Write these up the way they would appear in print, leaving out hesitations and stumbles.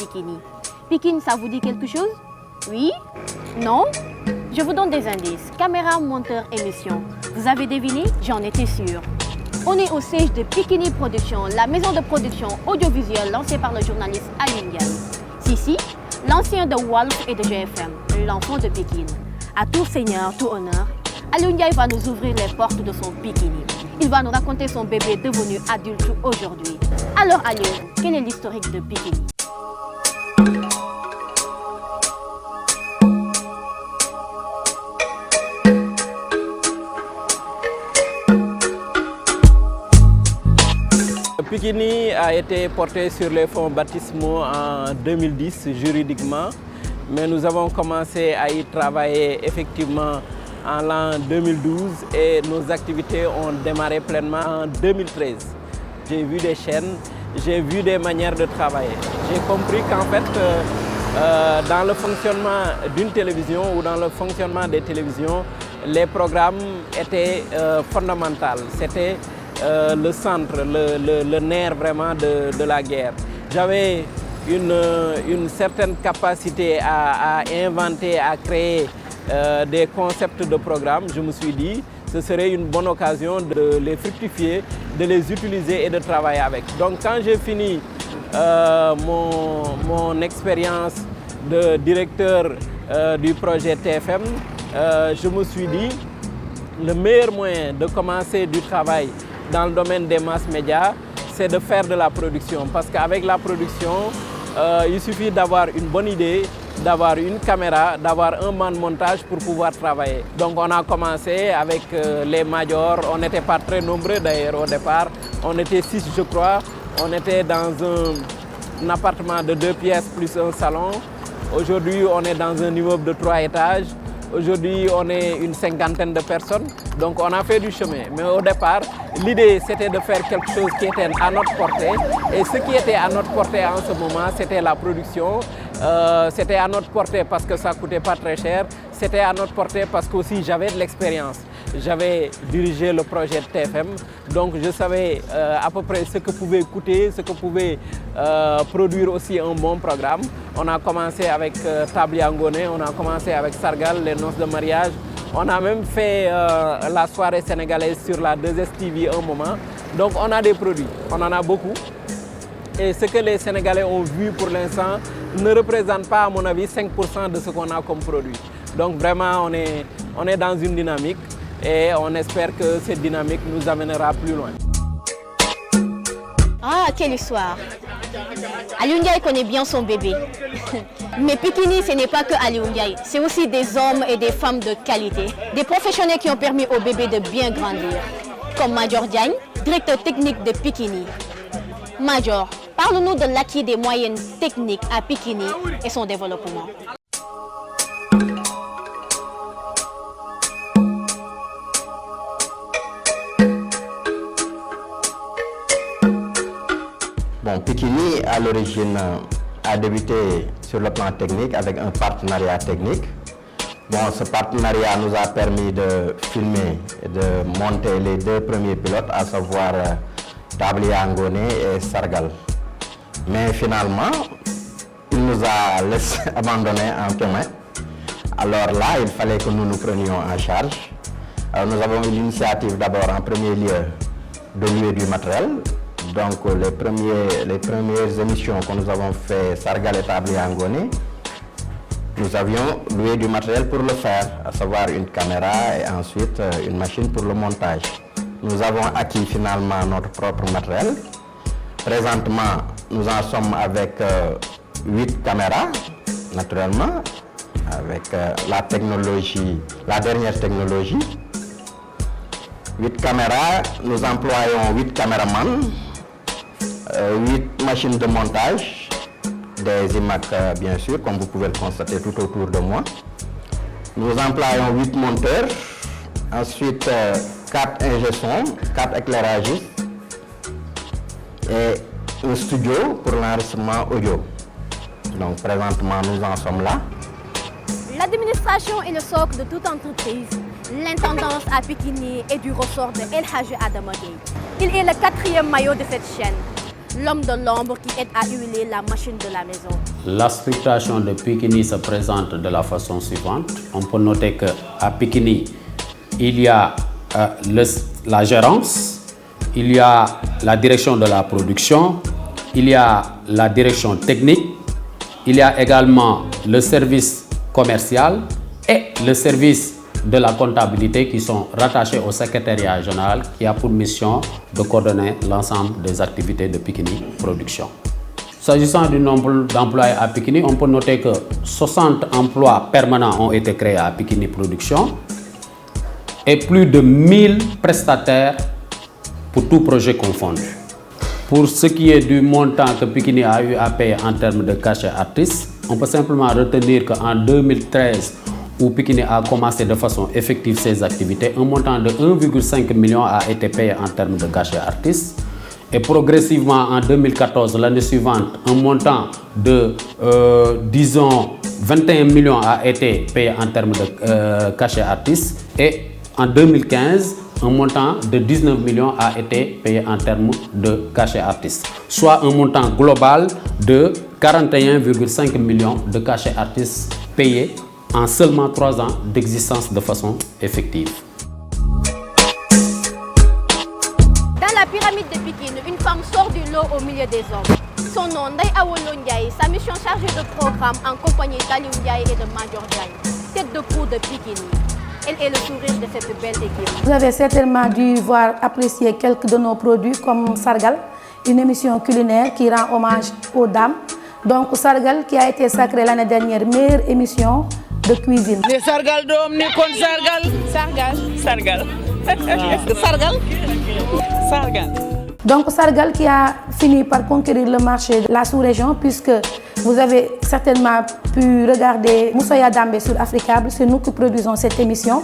Pikini. Pikine, ça vous dit quelque chose? Oui? Non? Je vous donne des indices. Caméra, monteur, émission. Vous avez deviné? J'en étais sûre. On est au siège de Pikini Production, la maison de production audiovisuelle lancée par le journaliste Aliou Ndiaye. Sissi, l'ancien de Walf et de GFM, l'enfant de Pikine. À tout seigneur, tout honneur, Aliou Ndiaye va nous ouvrir les portes de son Pikini. Il va nous raconter son bébé devenu adulte aujourd'hui. Alors Aliou, quel est l'historique de Pikini? Pikini a été porté sur les fonds baptismaux en 2010 juridiquement, mais nous avons commencé à y travailler effectivement en l'an 2012 et nos activités ont démarré pleinement en 2013. J'ai vu des chaînes, j'ai vu des manières de travailler. J'ai compris qu'en fait, dans le fonctionnement d'une télévision ou dans le fonctionnement des télévisions, les programmes étaient fondamentaux. C'était le centre, le nerf vraiment de la guerre. J'avais une certaine capacité à inventer, à créer des concepts de programmes. Je me suis dit que ce serait une bonne occasion de les fructifier, de les utiliser et de travailler avec. Donc quand j'ai fini mon expérience de directeur du projet TFM, je me suis dit le meilleur moyen de commencer du travail dans le domaine des masses médias, c'est de faire de la production. Parce qu'avec la production, il suffit d'avoir une bonne idée, d'avoir une caméra, d'avoir un banc de montage pour pouvoir travailler. Donc on a commencé avec les majors, on n'était pas très nombreux d'ailleurs au départ, on était 6 je crois, on était dans un appartement de 2 pièces plus un salon. Aujourd'hui on est dans un immeuble de 3 étages. Aujourd'hui, on est une cinquantaine de personnes, donc on a fait du chemin. Mais au départ, l'idée, c'était de faire quelque chose qui était à notre portée. Et ce qui était à notre portée en ce moment, c'était la production. C'était à notre portée parce que ça ne coûtait pas très cher. C'était à notre portée parce que aussi j'avais de l'expérience. J'avais dirigé le projet de TFM, donc je savais à peu près ce que pouvait coûter, ce que pouvait produire aussi un bon programme. On a commencé avec Tabli Angoné, on a commencé avec Sargal, les noces de mariage. On a même fait la soirée sénégalaise sur la 2STV un moment. Donc on a des produits, on en a beaucoup. Et ce que les Sénégalais ont vu pour l'instant ne représente pas, à mon avis, 5% de ce qu'on a comme produit. Donc vraiment, on est dans une dynamique et on espère que cette dynamique nous amènera plus loin. Ah, quelle histoire! Aliou Ndiaye connaît bien son bébé. Mais Pikini, ce n'est pas que Aliou Ndiaye, c'est aussi des hommes et des femmes de qualité. Des professionnels qui ont permis au bébé de bien grandir. Comme Major Diagne, directeur technique de Pikini. Major, parle-nous de l'acquis des moyens techniques à Pikini et son développement. Bon, Pikini, à l'origine, a débuté sur le plan technique avec un partenariat technique. Bon, ce partenariat nous a permis de filmer et de monter les 2 premiers pilotes, à savoir Tabli Angoné et Sargal. Mais finalement, il nous a laissé abandonner en chemin. Alors là, il fallait que nous nous prenions en charge. Alors, nous avons eu l'initiative d'abord en premier lieu de louer du matériel. Donc les premières émissions que nous avons fait, Sargal et Tabli Angoné, nous avions loué du matériel pour le faire, à savoir une caméra et ensuite une machine pour le montage. Nous avons acquis finalement notre propre matériel. Présentement, nous en sommes avec 8 caméras, naturellement, avec la dernière technologie. 8 caméras, nous employons 8 caméramans, 8 machines de montage, des iMac bien sûr, comme vous pouvez le constater tout autour de moi. Nous employons 8 monteurs, ensuite 4 ingé-sons, 4 éclairagistes et un studio pour l'enregistrement audio. Donc présentement nous en sommes là. L'administration est le socle de toute entreprise. L'intendance à Pikini est du ressort de El Hadji Adama Gueye. Il est le 4e maillot de cette chaîne. l'homme de l'ombre qui aide à huiler la machine de la maison. La structuration de Pikini se présente de la façon suivante. On peut noter qu'à Pikini, il y a la gérance, il y a la direction de la production, il y a la direction technique, il y a également le service commercial et le service de la comptabilité qui sont rattachés au secrétariat général qui a pour mission de coordonner l'ensemble des activités de Pikini Production. S'agissant du nombre d'employés à Pikini, on peut noter que 60 emplois permanents ont été créés à Pikini Production et plus de 1000 prestataires pour tout projet confondu. Pour ce qui est du montant que Pikini a eu à payer en termes de cachet artistes, on peut simplement retenir qu'en 2013, où Pikini a commencé de façon effective ses activités, un montant de 1,5 million a été payé en termes de cachet artistes. Et progressivement, en 2014, l'année suivante, un montant de, disons, 21 millions a été payé en termes de cachet artistes. Et en 2015, un montant de 19 millions a été payé en termes de cachet artistes, soit un montant global de 41,5 millions de cachets artistes payés en seulement 3 ans d'existence de façon effective. Dans la pyramide de Pikine, une femme sort du lot au milieu des hommes. Son nom, Ndeye Awolo Ndiaye, sa mission chargée de programme en compagnie d'Aliou Ndiaye et de Major Diagne, tête de proue de Pikine. Elle est le sourire de cette belle équipe. Vous avez certainement dû voir apprécier quelques de nos produits comme Sargal, une émission culinaire qui rend hommage aux dames. Donc Sargal qui a été sacrée l'année dernière meilleure émission de cuisine. Les Sargal dom ni kon Sargal. Sargal. Sargal. Sargal. Donc Sargal qui a fini par conquérir le marché de la sous-région puisque vous avez certainement pu regarder Moussoya Dambé sur Africable, c'est nous qui produisons cette émission.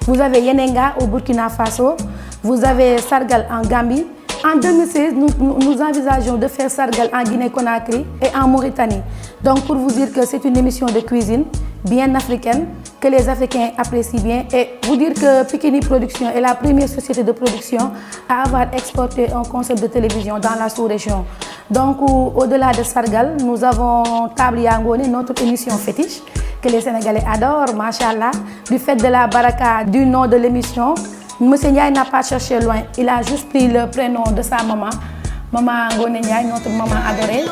Vous avez Yenenga au Burkina Faso, vous avez Sargal en Gambie. En 2016, nous envisageons de faire Sargal en Guinée-Conakry et en Mauritanie. Donc pour vous dire que c'est une émission de cuisine bien africaine, que les Africains apprécient bien et vous dire que Pikini Production est la première société de production à avoir exporté un concept de télévision dans la sous-région. Donc au-delà de Sargal, nous avons Tablia Ngone, notre émission fétiche, que les Sénégalais adorent, machallah. Du fait de la baraka du nom de l'émission, Monsieur Ndiaye n'a pas cherché loin, il a juste pris le prénom de sa maman, Maman Ngone Ndiaye, notre maman adorée.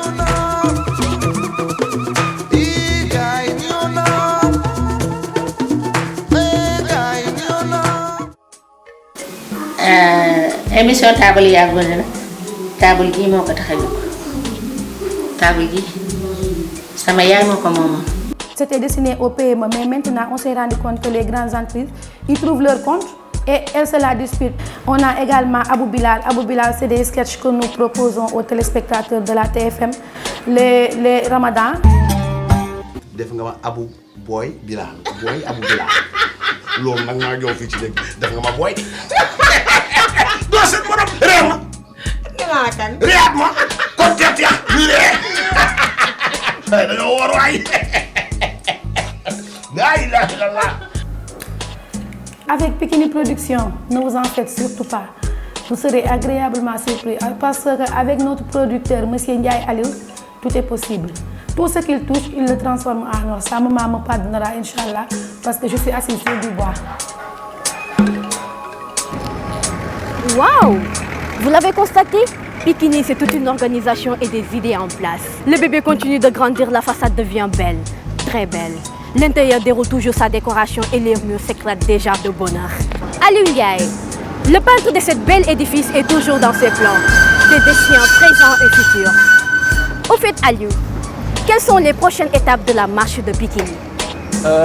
Émission table yaa ngi na table gi moo ko tax a jóg table gi sama yaay moo ko moomoon. C'était destiné au PME, mais maintenant on s'est rendu compte que les grandes entreprises ils trouvent leur compte et elles se la disputent. On a également Abou Bilal. Abou Bilal, c'est des sketchs que nous proposons aux téléspectateurs de la TFM les Ramadans. def nga ma Abou Boy Bilal Boy Abou Bilal loolu nag maa jox fii ci dëgg def nga ma Boy de. doo seen borom réew ma. Dinaa kan. réew ma kon gerte ya lii dañoo war waay. La ilaha illallah. Avec Pikini Production, ne vous en faites surtout pas. Vous serez agréablement surpris parce qu'avec notre producteur, Monsieur Ndiaye Aliou, tout est possible. Tout ce qu'il touche, il le transforme en or. Sa maman me pardonnera, Inch'Allah, parce que je suis assise sur du bois. Waouh! Vous l'avez constaté? Pikini, c'est toute une organisation et des idées en place. Le bébé continue de grandir, la façade devient belle, très belle. L'intérieur déroule toujours sa décoration et les murs s'éclatent déjà de bonheur. Aliou Ndiaye, le peintre de cet bel édifice est toujours dans ses plans, des destins présents et futurs. Au fait, Aliou, quelles sont les prochaines étapes de la marche de Pikini?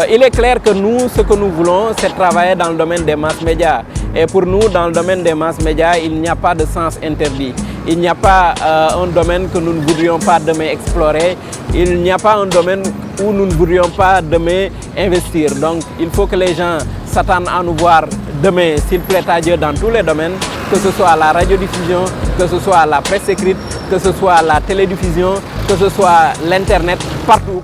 Il est clair que nous, ce que nous voulons, c'est travailler dans le domaine des masses médias. Et pour nous, dans le domaine des masses médias, il n'y a pas de sens interdit. Il n'y a pas un domaine que nous ne voudrions pas demain explorer. Il n'y a pas un domaine où nous ne voudrions pas demain investir. Donc, il faut que les gens s'attendent à nous voir demain, s'il plaît à Dieu, dans tous les domaines, que ce soit la radiodiffusion, que ce soit la presse écrite, que ce soit la télédiffusion, que ce soit l'Internet, partout.